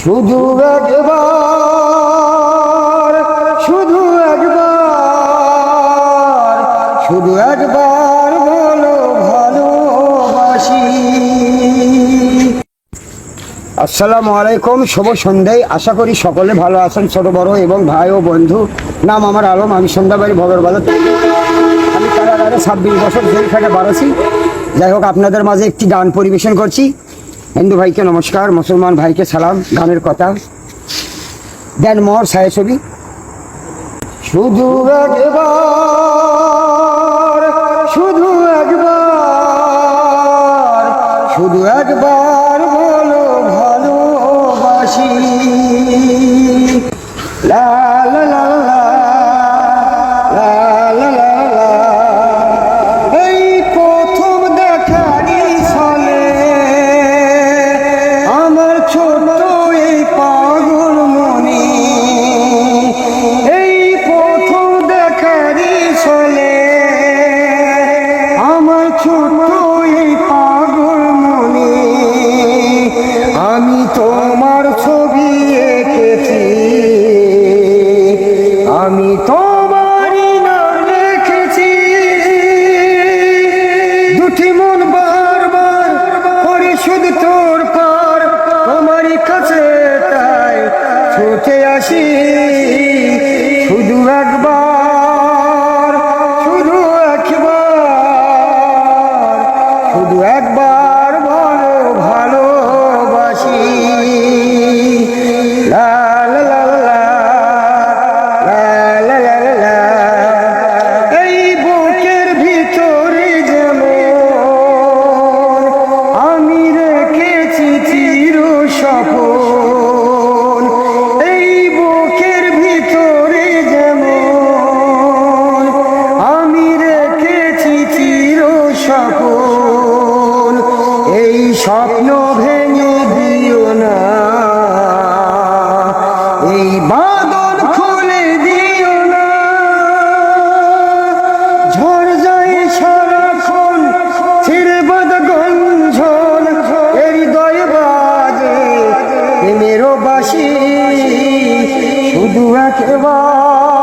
শুধু একবার, শুধু একবার, শুধু একবার বলো ভালোবাসি। আসসালামু আলাইকুম, শুভ সন্ধ্যায়। আশা করি সকলে ভালো আছেন, ছোট বড় এবং ভাই ও বন্ধু। নাম আমার আলম, আমি সন্ধ্যাবাড়ি ভগরবাজার। আমি কারাগারে 26 বছর জেল খেটে বাড়াছি। যাই হোক, আপনাদের মাঝে একটি গান পরিবেশন করছি। হিন্দু ভাইকে নমস্কার, মুসলমান ভাইকে সালাম। গানের কথা দেন মোর ছায়া ছবি। শুধু একবার, শুধু একবার, শুধু একবার বলো ভালোবাসি। লা লা লা লা, লা লা লা লা। এই প্রথম দেখারই ছলে আমার ছোট এই পাগল মনে, এই প্রথম দেখারই ছলে আমার ছোট এই পাগল মনে, আমি তোমার ছবি এঁকেছি, আমি তোমারই নাম লিখেছি। দুটি মন বারবার করে শুধু তোর পার, তোমারই কাছে তাই ছুটে আসি। শুধু একবার, শুধু একবার, শুধু একবার বলো ভালোবাসি। লা লা লা লা, লা লা লা লা। এই বুকের ভিতরে যেমন আমি রেখেছি চির সপন, এই বুকের ভিতরে যেমন আমি রেখেছি চির সপন, এই স্বপ্ন ভেঙে দিও না, এই বাঁধন খুলে দিও না। ঝড় যায় সারাক্ষণ ছিঁড়ে বাঁধা গঞ্জন, এর হৃদয়ে বাজে প্রেমেরও বাঁশি। শুধু একবার,